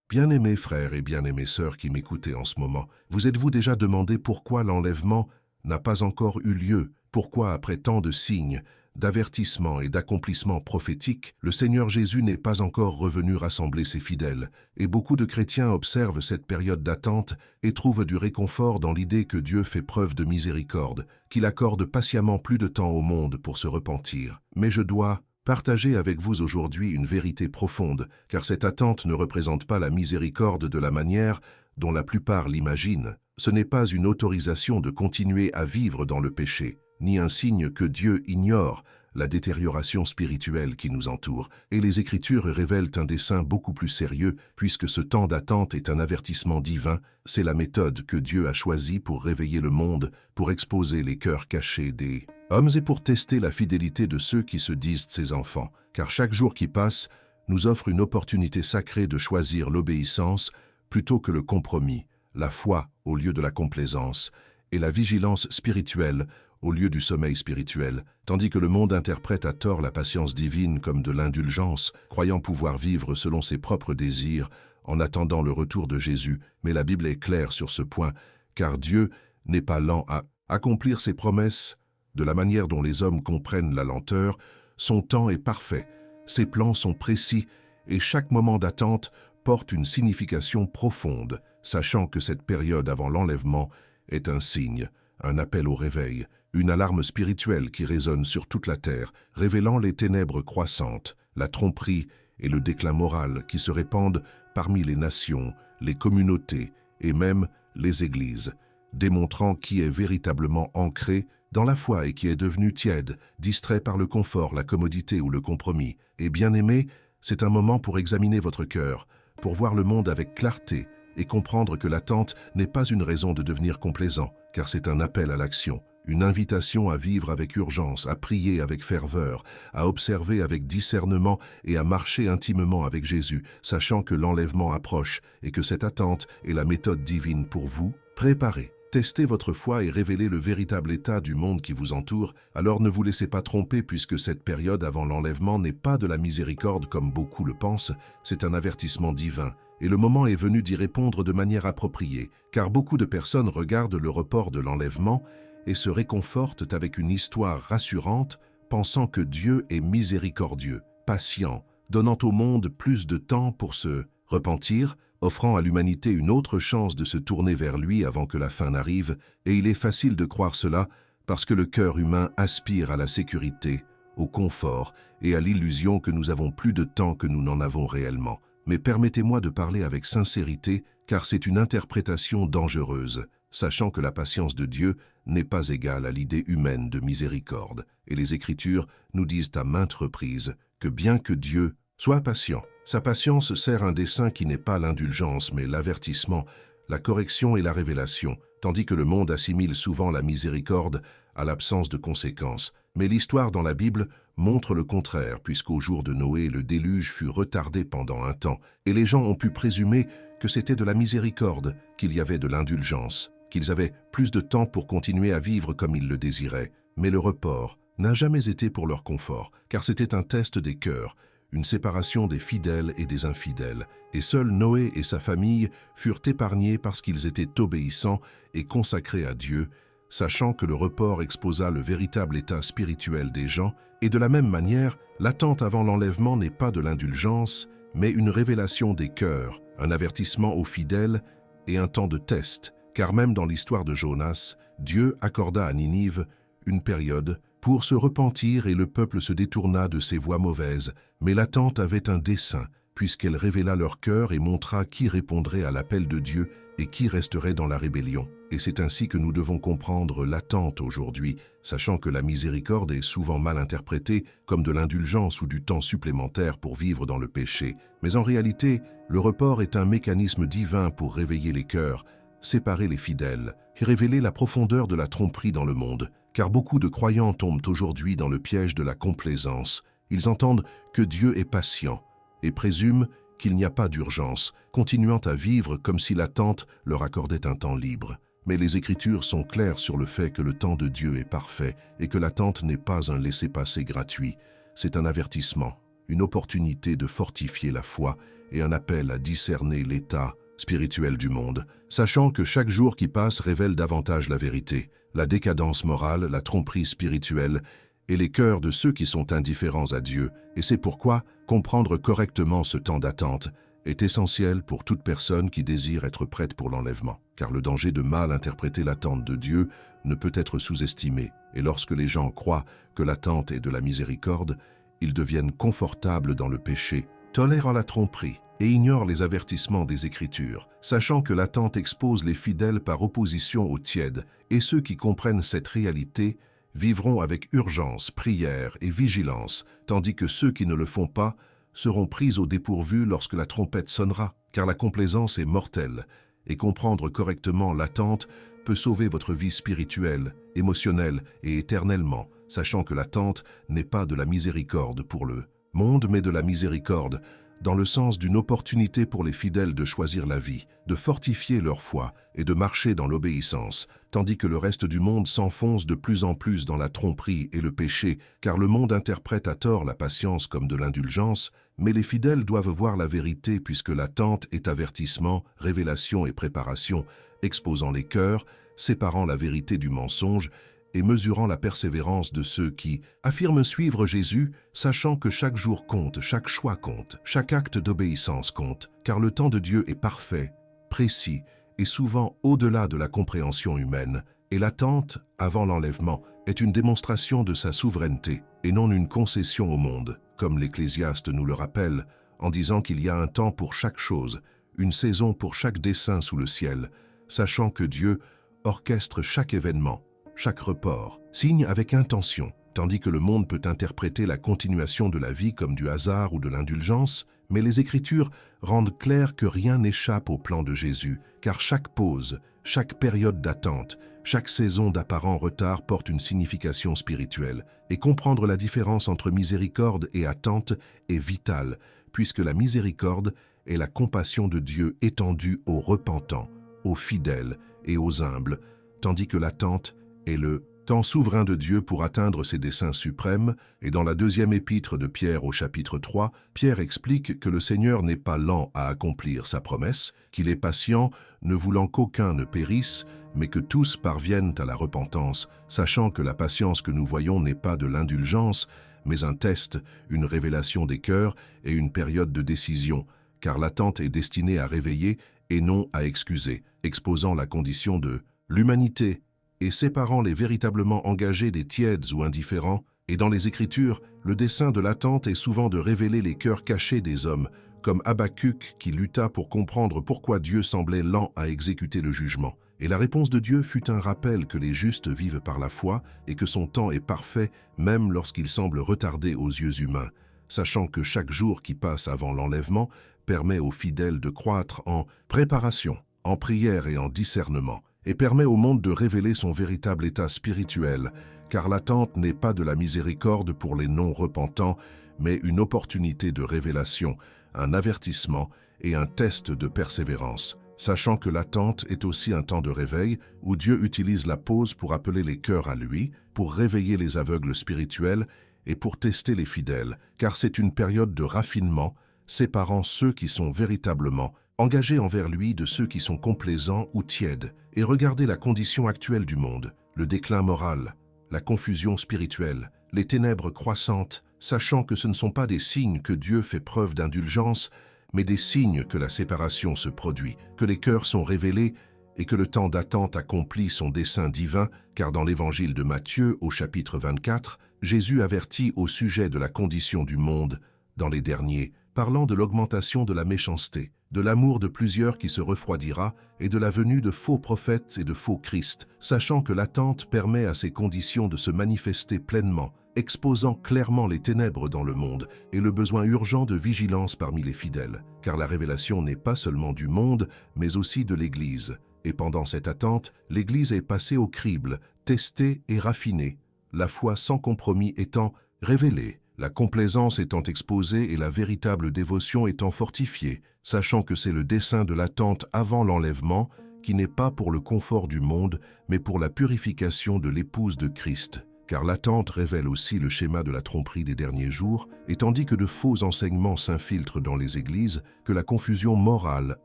Bien-aimés frères et bien-aimées sœurs qui m'écoutez en ce moment, vous êtes-vous déjà demandé pourquoi l'enlèvement n'a pas encore eu lieu? Pourquoi, après tant de signes, d'avertissements et d'accomplissements prophétiques, le Seigneur Jésus n'est pas encore revenu rassembler ses fidèles? Et beaucoup de chrétiens observent cette période d'attente et trouvent du réconfort dans l'idée que Dieu fait preuve de miséricorde, qu'il accorde patiemment plus de temps au monde pour se repentir. Mais je dois partager avec vous aujourd'hui une vérité profonde, car cette attente ne représente pas la miséricorde de la manière dont la plupart l'imaginent. Ce n'est pas une autorisation de continuer à vivre dans le péché, ni un signe que Dieu ignore la détérioration spirituelle qui nous entoure, et les Écritures révèlent un dessein beaucoup plus sérieux, puisque ce temps d'attente est un avertissement divin. C'est la méthode que Dieu a choisie pour réveiller le monde, pour exposer les cœurs cachés des hommes et pour tester la fidélité de ceux qui se disent ses enfants, car chaque jour qui passe nous offre une opportunité sacrée de choisir l'obéissance plutôt que le compromis, la foi au lieu de la complaisance, et la vigilance spirituelle au lieu du sommeil spirituel, tandis que le monde interprète à tort la patience divine comme de l'indulgence, croyant pouvoir vivre selon ses propres désirs en attendant le retour de Jésus. Mais la Bible est claire sur ce point, car Dieu n'est pas lent à accomplir ses promesses. De la manière dont les hommes comprennent la lenteur, son temps est parfait, ses plans sont précis, et chaque moment d'attente porte une signification profonde, sachant que cette période avant l'enlèvement est un signe, un appel au réveil, une alarme spirituelle qui résonne sur toute la terre, révélant les ténèbres croissantes, la tromperie et le déclin moral qui se répandent parmi les nations, les communautés et même les églises, démontrant qui est véritablement ancré dans la foi et qui est devenu tiède, distrait par le confort, la commodité ou le compromis. Et bien-aimé, c'est un moment pour examiner votre cœur, pour voir le monde avec clarté et comprendre que l'attente n'est pas une raison de devenir complaisant, car c'est un appel à l'action, une invitation à vivre avec urgence, à prier avec ferveur, à observer avec discernement et à marcher intimement avec Jésus, sachant que l'enlèvement approche et que cette attente est la méthode divine pour vous. Préparez, testez votre foi et révélez le véritable état du monde qui vous entoure. Alors ne vous laissez pas tromper, puisque cette période avant l'enlèvement n'est pas de la miséricorde comme beaucoup le pensent, c'est un avertissement divin. Et le moment est venu d'y répondre de manière appropriée, car beaucoup de personnes regardent le report de l'enlèvement et se réconfortent avec une histoire rassurante, pensant que Dieu est miséricordieux, patient, donnant au monde plus de temps pour se repentir, offrant à l'humanité une autre chance de se tourner vers lui avant que la fin n'arrive, et il est facile de croire cela parce que le cœur humain aspire à la sécurité, au confort et à l'illusion que nous avons plus de temps que nous n'en avons réellement. Mais permettez-moi de parler avec sincérité, car c'est une interprétation dangereuse, sachant que la patience de Dieu n'est pas égale à l'idée humaine de miséricorde. Et les Écritures nous disent à maintes reprises que bien que Dieu soit patient, sa patience sert un dessein qui n'est pas l'indulgence, mais l'avertissement, la correction et la révélation, tandis que le monde assimile souvent la miséricorde à l'absence de conséquences. Mais l'histoire dans la Bible montre le contraire, puisqu'au jour de Noé, le déluge fut retardé pendant un temps, et les gens ont pu présumer que c'était de la miséricorde, qu'il y avait de l'indulgence, qu'ils avaient plus de temps pour continuer à vivre comme ils le désiraient. Mais le report n'a jamais été pour leur confort, car c'était un test des cœurs, une séparation des fidèles et des infidèles, et seuls Noé et sa famille furent épargnés parce qu'ils étaient obéissants et consacrés à Dieu, sachant que le report exposa le véritable état spirituel des gens, et de la même manière, l'attente avant l'enlèvement n'est pas de l'indulgence, mais une révélation des cœurs, un avertissement aux fidèles et un temps de test, car même dans l'histoire de Jonas, Dieu accorda à Ninive une période pour se repentir et le peuple se détourna de ses voies mauvaises, mais l'attente avait un dessein, puisqu'elle révéla leur cœur et montra qui répondrait à l'appel de Dieu et qui resterait dans la rébellion. Et c'est ainsi que nous devons comprendre l'attente aujourd'hui, sachant que la miséricorde est souvent mal interprétée comme de l'indulgence ou du temps supplémentaire pour vivre dans le péché. Mais en réalité, le report est un mécanisme divin pour réveiller les cœurs, séparer les fidèles et révéler la profondeur de la tromperie dans le monde. Car beaucoup de croyants tombent aujourd'hui dans le piège de la complaisance. Ils entendent que Dieu est patient et présument qu'il n'y a pas d'urgence, continuant à vivre comme si l'attente leur accordait un temps libre. Mais les Écritures sont claires sur le fait que le temps de Dieu est parfait et que l'attente n'est pas un laissez-passer gratuit. C'est un avertissement, une opportunité de fortifier la foi et un appel à discerner l'état spirituel du monde, sachant que chaque jour qui passe révèle davantage la vérité, la décadence morale, la tromperie spirituelle et les cœurs de ceux qui sont indifférents à Dieu, et c'est pourquoi comprendre correctement ce temps d'attente est essentiel pour toute personne qui désire être prête pour l'enlèvement, car le danger de mal interpréter l'attente de Dieu ne peut être sous-estimé, et lorsque les gens croient que l'attente est de la miséricorde, ils deviennent confortables dans le péché, tolèrent la tromperie et ignorent les avertissements des Écritures, sachant que l'attente expose les fidèles par opposition aux tièdes, et ceux qui comprennent cette réalité vivront avec urgence, prière et vigilance, tandis que ceux qui ne le font pas seront pris au dépourvu lorsque la trompette sonnera, car la complaisance est mortelle, et comprendre correctement l'attente peut sauver votre vie spirituelle, émotionnelle et éternellement, sachant que l'attente n'est pas de la miséricorde pour le monde, mais de la miséricorde, dans le sens d'une opportunité pour les fidèles de choisir la vie, de fortifier leur foi et de marcher dans l'obéissance, tandis que le reste du monde s'enfonce de plus en plus dans la tromperie et le péché, car le monde interprète à tort la patience comme de l'indulgence, mais les fidèles doivent voir la vérité puisque l'attente est avertissement, révélation et préparation, exposant les cœurs, séparant la vérité du mensonge et mesurant la persévérance de ceux qui affirment suivre Jésus, sachant que chaque jour compte, chaque choix compte, chaque acte d'obéissance compte, car le temps de Dieu est parfait, précis et souvent au-delà de la compréhension humaine, et l'attente, avant l'enlèvement, est une démonstration de sa souveraineté et non une concession au monde, comme l'Ecclésiaste nous le rappelle, en disant qu'il y a un temps pour chaque chose, une saison pour chaque dessein sous le ciel, sachant que Dieu orchestre chaque événement, chaque report, signe avec intention, tandis que le monde peut interpréter la continuation de la vie comme du hasard ou de l'indulgence, mais les Écritures rendent clair que rien n'échappe au plan de Jésus, car chaque pause, chaque période d'attente, chaque saison d'apparent retard porte une signification spirituelle, et comprendre la différence entre miséricorde et attente est vital, puisque la miséricorde est la compassion de Dieu étendue aux repentants, aux fidèles et aux humbles, tandis que l'attente est le temps souverain de Dieu pour atteindre ses desseins suprêmes, et dans la deuxième épître de Pierre au chapitre 3, Pierre explique que le Seigneur n'est pas lent à accomplir sa promesse, qu'il est patient, ne voulant qu'aucun ne périsse, mais que tous parviennent à la repentance, sachant que la patience que nous voyons n'est pas de l'indulgence, mais un test, une révélation des cœurs et une période de décision, car l'attente est destinée à réveiller et non à excuser, exposant la condition de l'humanité et séparant les véritablement engagés des tièdes ou indifférents, et dans les Écritures, le dessein de l'attente est souvent de révéler les cœurs cachés des hommes, comme Habacuc qui lutta pour comprendre pourquoi Dieu semblait lent à exécuter le jugement. Et la réponse de Dieu fut un rappel que les justes vivent par la foi et que son temps est parfait même lorsqu'il semble retardé aux yeux humains, sachant que chaque jour qui passe avant l'enlèvement permet aux fidèles de croître en préparation, en prière et en discernement, et permet au monde de révéler son véritable état spirituel, car l'attente n'est pas de la miséricorde pour les non-repentants, mais une opportunité de révélation, un avertissement et un test de persévérance, sachant que l'attente est aussi un temps de réveil où Dieu utilise la pause pour appeler les cœurs à lui, pour réveiller les aveugles spirituels et pour tester les fidèles, car c'est une période de raffinement, séparant ceux qui sont véritablement engagés envers lui de ceux qui sont complaisants ou tièdes, et regardez la condition actuelle du monde, le déclin moral, la confusion spirituelle, les ténèbres croissantes, sachant que ce ne sont pas des signes que Dieu fait preuve d'indulgence, mais des signes que la séparation se produit, que les cœurs sont révélés et que le temps d'attente accomplit son dessein divin, car dans l'évangile de Matthieu, au chapitre 24, Jésus avertit au sujet de la condition du monde dans les derniers, parlant de l'augmentation de la méchanceté, de l'amour de plusieurs qui se refroidira et de la venue de faux prophètes et de faux Christ, sachant que l'attente permet à ces conditions de se manifester pleinement, exposant clairement les ténèbres dans le monde et le besoin urgent de vigilance parmi les fidèles, car la révélation n'est pas seulement du monde, mais aussi de l'Église. Et pendant cette attente, l'Église est passée au crible, testée et raffinée, la foi sans compromis étant révélée, la complaisance étant exposée et la véritable dévotion étant fortifiée, sachant que c'est le dessein de l'attente avant l'enlèvement, qui n'est pas pour le confort du monde, mais pour la purification de l'épouse de Christ. car l'attente révèle aussi le schéma de la tromperie des derniers jours, et tandis que de faux enseignements s'infiltrent dans les églises, que la confusion morale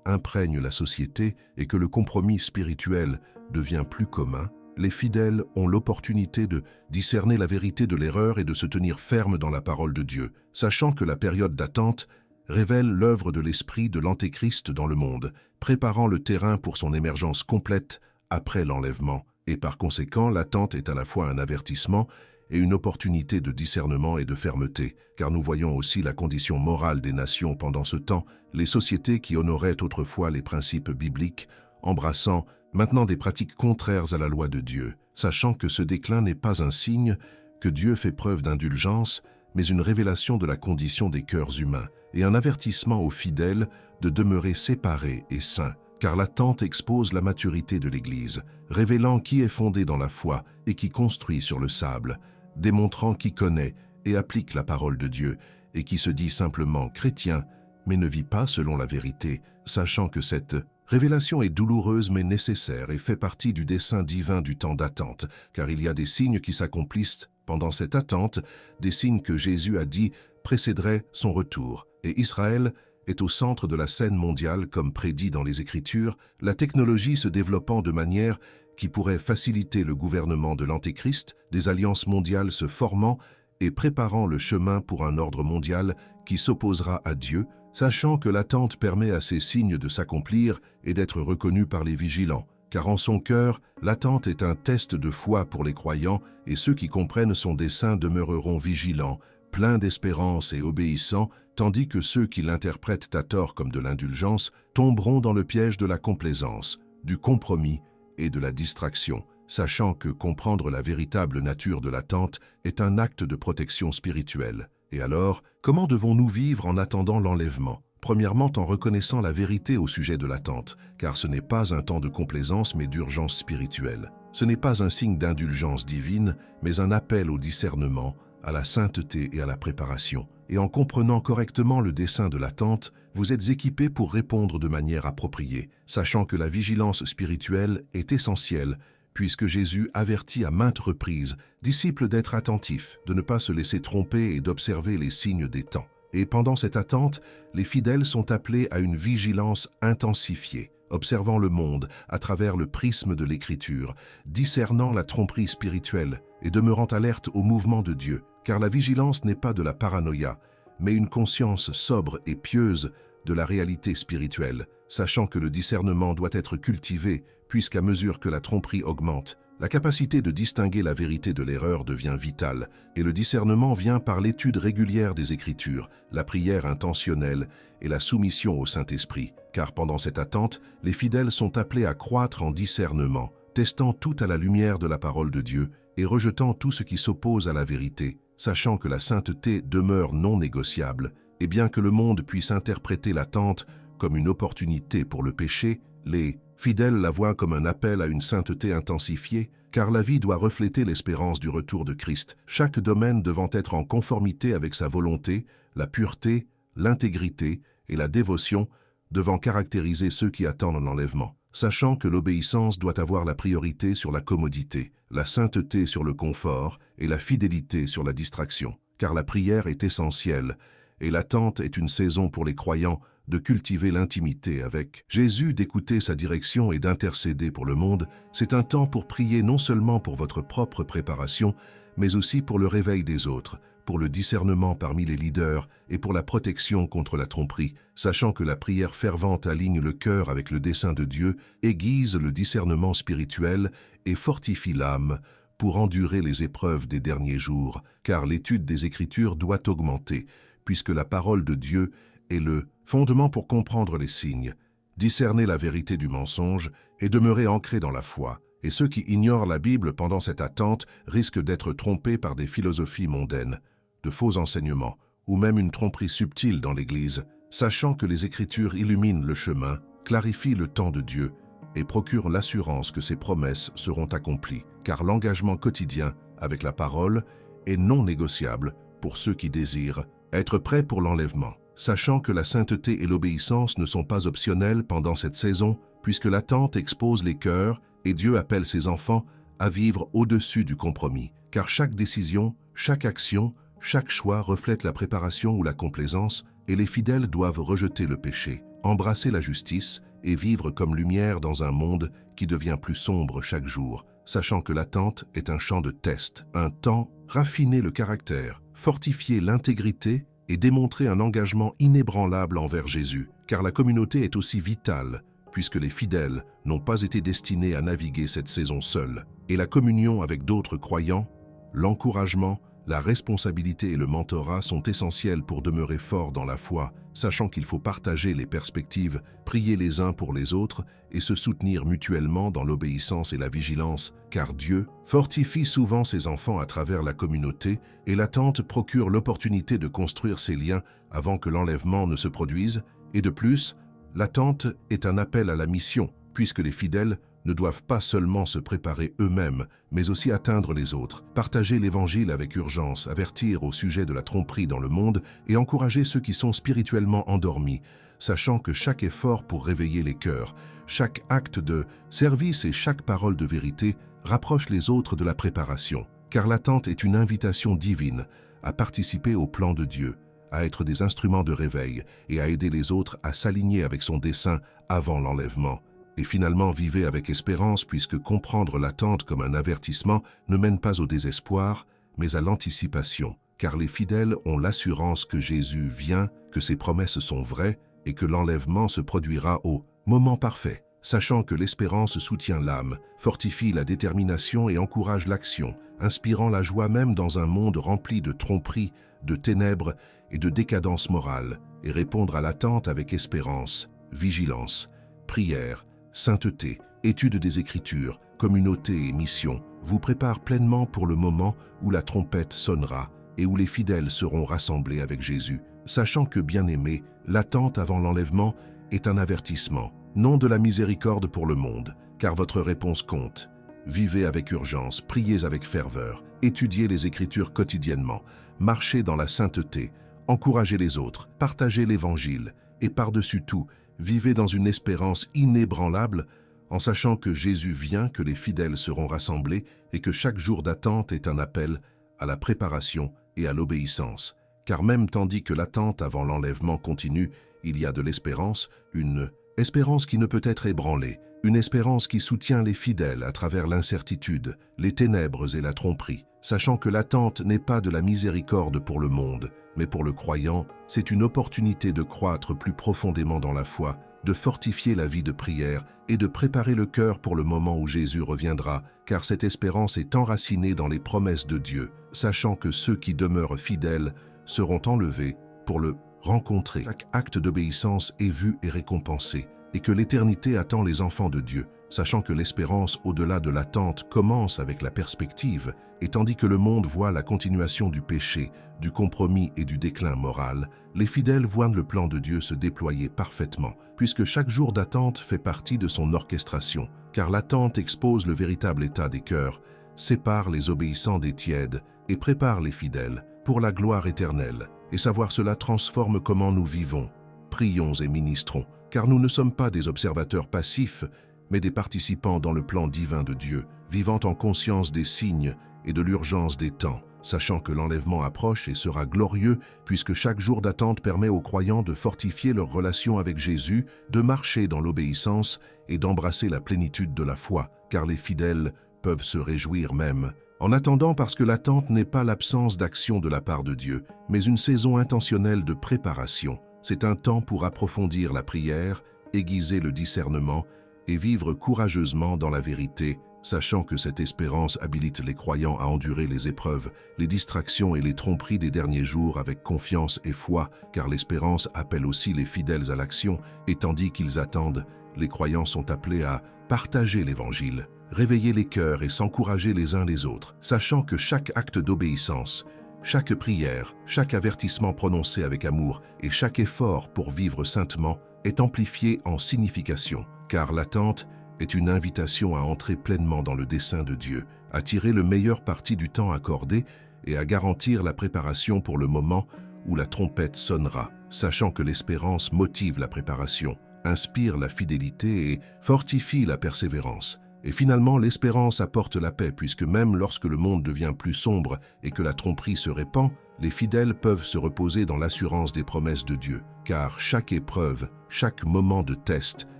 imprègne la société et que le compromis spirituel devient plus commun, les fidèles ont l'opportunité de discerner la vérité de l'erreur et de se tenir ferme dans la parole de Dieu, sachant que la période d'attente révèle l'œuvre de l'esprit de l'Antéchrist dans le monde, préparant le terrain pour son émergence complète après l'enlèvement. Et par conséquent, l'attente est à la fois un avertissement et une opportunité de discernement et de fermeté, car nous voyons aussi la condition morale des nations pendant ce temps, les sociétés qui honoraient autrefois les principes bibliques, embrassant maintenant des pratiques contraires à la loi de Dieu, sachant que ce déclin n'est pas un signe que Dieu fait preuve d'indulgence, mais une révélation de la condition des cœurs humains, et un avertissement aux fidèles de demeurer séparés et saints, car l'attente expose la maturité de l'Église, révélant qui est fondé dans la foi et qui construit sur le sable, démontrant qui connaît et applique la parole de Dieu, et qui se dit simplement chrétien, mais ne vit pas selon la vérité, sachant que cette révélation est douloureuse mais nécessaire et fait partie du dessein divin du temps d'attente, car il y a des signes qui s'accomplissent pendant cette attente, des signes que Jésus a dit précéderaient son retour, et Israël est au centre de la scène mondiale comme prédit dans les Écritures, la technologie se développant de manière qui pourrait faciliter le gouvernement de l'Antéchrist, des alliances mondiales se formant et préparant le chemin pour un ordre mondial qui s'opposera à Dieu, sachant que l'attente permet à ces signes de s'accomplir et d'être reconnus par les vigilants, car en son cœur, l'attente est un test de foi pour les croyants et ceux qui comprennent son dessein demeureront vigilants, pleins d'espérance et obéissants, tandis que ceux qui l'interprètent à tort comme de l'indulgence tomberont dans le piège de la complaisance, du compromis et de la distraction, sachant que comprendre la véritable nature de l'attente est un acte de protection spirituelle. Et alors, comment devons-nous vivre en attendant l'enlèvement? Premièrement, en reconnaissant la vérité au sujet de l'attente, car ce n'est pas un temps de complaisance mais d'urgence spirituelle. Ce n'est pas un signe d'indulgence divine, mais un appel au discernement, à la sainteté et à la préparation. Et en comprenant correctement le dessein de l'attente, vous êtes équipés pour répondre de manière appropriée, sachant que la vigilance spirituelle est essentielle, puisque Jésus avertit à maintes reprises, disciples d'être attentifs, de ne pas se laisser tromper et d'observer les signes des temps. Et pendant cette attente, les fidèles sont appelés à une vigilance intensifiée, observant le monde à travers le prisme de l'Écriture, discernant la tromperie spirituelle et demeurant alerte au mouvement de Dieu, car la vigilance n'est pas de la paranoïa, mais une conscience sobre et pieuse de la réalité spirituelle, sachant que le discernement doit être cultivé, puisqu'à mesure que la tromperie augmente, la capacité de distinguer la vérité de l'erreur devient vitale, et le discernement vient par l'étude régulière des Écritures, la prière intentionnelle et la soumission au Saint-Esprit, car pendant cette attente, les fidèles sont appelés à croître en discernement, testant tout à la lumière de la parole de Dieu et rejetant tout ce qui s'oppose à la vérité, sachant que la sainteté demeure non négociable, et bien que le monde puisse interpréter l'attente comme une opportunité pour le péché, les fidèles la voient comme un appel à une sainteté intensifiée, car la vie doit refléter l'espérance du retour de Christ, chaque domaine devant être en conformité avec sa volonté, la pureté, l'intégrité et la dévotion devant caractériser ceux qui attendent l'enlèvement, sachant que l'obéissance doit avoir la priorité sur la commodité, la sainteté sur le confort et la fidélité sur la distraction, car la prière est essentielle et l'attente est une saison pour les croyants de cultiver l'intimité avec Jésus, d'écouter sa direction et d'intercéder pour le monde. C'est un temps pour prier non seulement pour votre propre préparation, mais aussi pour le réveil des autres, pour le discernement parmi les leaders et pour la protection contre la tromperie, sachant que la prière fervente aligne le cœur avec le dessein de Dieu, aiguise le discernement spirituel et fortifie l'âme pour endurer les épreuves des derniers jours, car l'étude des Écritures doit augmenter, puisque la parole de Dieu est le fondement pour comprendre les signes, discerner la vérité du mensonge et demeurer ancré dans la foi. Et ceux qui ignorent la Bible pendant cette attente risquent d'être trompés par des philosophies mondaines, de faux enseignements, ou même une tromperie subtile dans l'Église, sachant que les Écritures illuminent le chemin, clarifient le temps de Dieu et procurent l'assurance que ses promesses seront accomplies, car l'engagement quotidien avec la parole est non négociable pour ceux qui désirent être prêts pour l'enlèvement, sachant que la sainteté et l'obéissance ne sont pas optionnelles pendant cette saison, puisque l'attente expose les cœurs et Dieu appelle ses enfants à vivre au-dessus du compromis, car chaque décision, chaque action, chaque choix reflète la préparation ou la complaisance, et les fidèles doivent rejeter le péché, embrasser la justice et vivre comme lumière dans un monde qui devient plus sombre chaque jour, sachant que l'attente est un champ de test, un temps raffiner le caractère, fortifier l'intégrité et démontrer un engagement inébranlable envers Jésus, car la communauté est aussi vitale, puisque les fidèles n'ont pas été destinés à naviguer cette saison seuls, et la communion avec d'autres croyants, l'encouragement, la responsabilité et le mentorat sont essentiels pour demeurer fort dans la foi, sachant qu'il faut partager les perspectives, prier les uns pour les autres et se soutenir mutuellement dans l'obéissance et la vigilance, car Dieu fortifie souvent ses enfants à travers la communauté et l'attente procure l'opportunité de construire ces liens avant que l'enlèvement ne se produise, et de plus, l'attente est un appel à la mission, puisque les fidèles ne doivent pas seulement se préparer eux-mêmes, mais aussi atteindre les autres, partager l'Évangile avec urgence, avertir au sujet de la tromperie dans le monde et encourager ceux qui sont spirituellement endormis, sachant que chaque effort pour réveiller les cœurs, chaque acte de service et chaque parole de vérité rapproche les autres de la préparation, car l'attente est une invitation divine à participer au plan de Dieu, à être des instruments de réveil et à aider les autres à s'aligner avec son dessein avant l'enlèvement. Et finalement, vivez avec espérance puisque comprendre l'attente comme un avertissement ne mène pas au désespoir, mais à l'anticipation, car les fidèles ont l'assurance que Jésus vient, que ses promesses sont vraies et que l'enlèvement se produira au moment parfait, sachant que l'espérance soutient l'âme, fortifie la détermination et encourage l'action, inspirant la joie même dans un monde rempli de tromperies, de ténèbres et de décadence morale, et répondre à l'attente avec espérance, vigilance, prière, sainteté, étude des Écritures, communauté et mission vous préparent pleinement pour le moment où la trompette sonnera et où les fidèles seront rassemblés avec Jésus, sachant que, bien-aimés, l'attente avant l'enlèvement est un avertissement, non de la miséricorde pour le monde, car votre réponse compte. Vivez avec urgence, priez avec ferveur, étudiez les Écritures quotidiennement, marchez dans la sainteté, encouragez les autres, partagez l'Évangile et par-dessus tout, vivez dans une espérance inébranlable en sachant que Jésus vient, que les fidèles seront rassemblés et que chaque jour d'attente est un appel à la préparation et à l'obéissance. Car même tandis que l'attente avant l'enlèvement continue, il y a de l'espérance, une espérance qui ne peut être ébranlée, une espérance qui soutient les fidèles à travers l'incertitude, les ténèbres et la tromperie, sachant que l'attente n'est pas de la miséricorde pour le monde, mais pour le croyant, c'est une opportunité de croître plus profondément dans la foi, de fortifier la vie de prière et de préparer le cœur pour le moment où Jésus reviendra, car cette espérance est enracinée dans les promesses de Dieu, sachant que ceux qui demeurent fidèles seront enlevés pour le rencontrer. Chaque acte d'obéissance est vu et récompensé, et que l'éternité attend les enfants de Dieu, sachant que l'espérance au-delà de l'attente commence avec la perspective, et tandis que le monde voit la continuation du péché, du compromis et du déclin moral, les fidèles voient le plan de Dieu se déployer parfaitement, puisque chaque jour d'attente fait partie de son orchestration, car l'attente expose le véritable état des cœurs, sépare les obéissants des tièdes et prépare les fidèles pour la gloire éternelle, et savoir cela transforme comment nous vivons. Prions et ministrons, car nous ne sommes pas des observateurs passifs, mais des participants dans le plan divin de Dieu, vivant en conscience des signes et de l'urgence des temps, sachant que l'enlèvement approche et sera glorieux, puisque chaque jour d'attente permet aux croyants de fortifier leur relation avec Jésus, de marcher dans l'obéissance et d'embrasser la plénitude de la foi, car les fidèles peuvent se réjouir même. En attendant, parce que l'attente n'est pas l'absence d'action de la part de Dieu, mais une saison intentionnelle de préparation. C'est un temps pour approfondir la prière, aiguiser le discernement et vivre courageusement dans la vérité, sachant que cette espérance habilite les croyants à endurer les épreuves, les distractions et les tromperies des derniers jours avec confiance et foi, car l'espérance appelle aussi les fidèles à l'action, et tandis qu'ils attendent, les croyants sont appelés à partager l'Évangile, réveiller les cœurs et s'encourager les uns les autres, sachant que chaque acte d'obéissance, chaque prière, chaque avertissement prononcé avec amour et chaque effort pour vivre saintement est amplifié en signification, car l'attente est une invitation à entrer pleinement dans le dessein de Dieu, à tirer le meilleur parti du temps accordé et à garantir la préparation pour le moment où la trompette sonnera, sachant que l'espérance motive la préparation, inspire la fidélité et fortifie la persévérance, Et finalement, l'espérance apporte la paix, puisque même lorsque le monde devient plus sombre et que la tromperie se répand, les fidèles peuvent se reposer dans l'assurance des promesses de Dieu. Car chaque épreuve, chaque moment de test,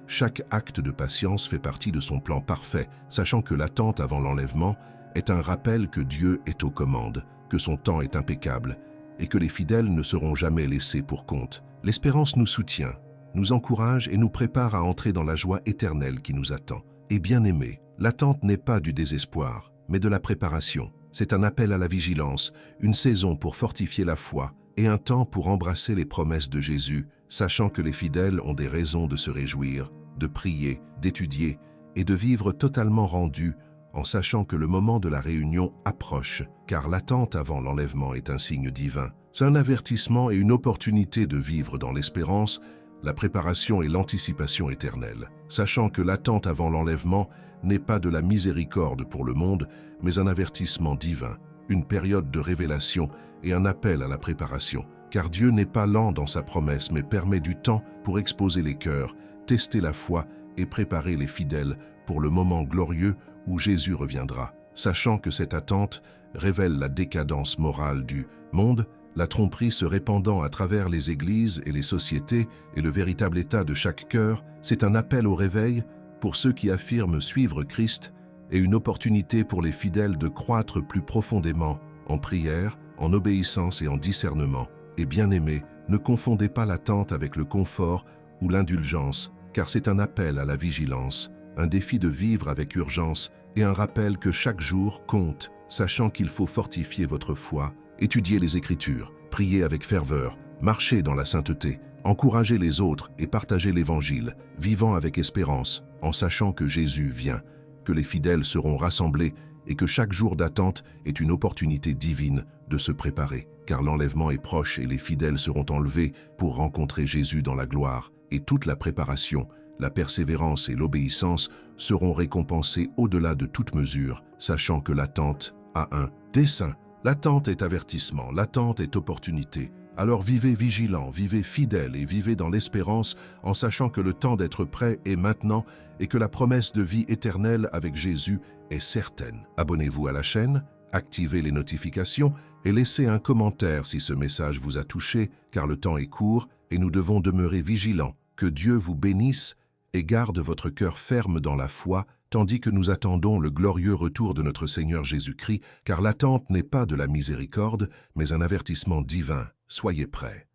chaque acte de patience fait partie de son plan parfait, sachant que l'attente avant l'enlèvement est un rappel que Dieu est aux commandes, que son temps est impeccable et que les fidèles ne seront jamais laissés pour compte. L'espérance nous soutient, nous encourage et nous prépare à entrer dans la joie éternelle qui nous attend. Et bien aimé, l'attente n'est pas du désespoir, mais de la préparation. C'est un appel à la vigilance, une saison pour fortifier la foi et un temps pour embrasser les promesses de Jésus, sachant que les fidèles ont des raisons de se réjouir, de prier, d'étudier et de vivre totalement rendus en sachant que le moment de la réunion approche, car l'attente avant l'enlèvement est un signe divin. C'est un avertissement et une opportunité de vivre dans l'espérance, la préparation et l'anticipation éternelle, sachant que l'attente avant l'enlèvement n'est pas de la miséricorde pour le monde, mais un avertissement divin, une période de révélation et un appel à la préparation. Car Dieu n'est pas lent dans sa promesse, mais permet du temps pour exposer les cœurs, tester la foi et préparer les fidèles pour le moment glorieux où Jésus reviendra, sachant que cette attente révèle la décadence morale du monde, la tromperie se répandant à travers les églises et les sociétés et le véritable état de chaque cœur. C'est un appel au réveil pour ceux qui affirment suivre Christ et une opportunité pour les fidèles de croître plus profondément en prière, en obéissance et en discernement. Et bien-aimés, ne confondez pas l'attente avec le confort ou l'indulgence, car c'est un appel à la vigilance, un défi de vivre avec urgence et un rappel que chaque jour compte, sachant qu'il faut fortifier votre foi, étudier les Écritures, prier avec ferveur, marcher dans la sainteté, encourager les autres et partager l'Évangile, vivant avec espérance, en sachant que Jésus vient, que les fidèles seront rassemblés et que chaque jour d'attente est une opportunité divine de se préparer, car l'enlèvement est proche et les fidèles seront enlevés pour rencontrer Jésus dans la gloire, et toute la préparation, la persévérance et l'obéissance seront récompensées au-delà de toute mesure, sachant que l'attente a un dessein. L'attente est avertissement, l'attente est opportunité. Alors vivez vigilants, vivez fidèles et vivez dans l'espérance en sachant que le temps d'être prêt est maintenant et que la promesse de vie éternelle avec Jésus est certaine. Abonnez-vous à la chaîne, activez les notifications et laissez un commentaire si ce message vous a touché, car le temps est court et nous devons demeurer vigilants. Que Dieu vous bénisse et garde votre cœur ferme dans la foi, tandis que nous attendons le glorieux retour de notre Seigneur Jésus-Christ, car l'attente n'est pas de la miséricorde, mais un avertissement divin. Soyez prêts.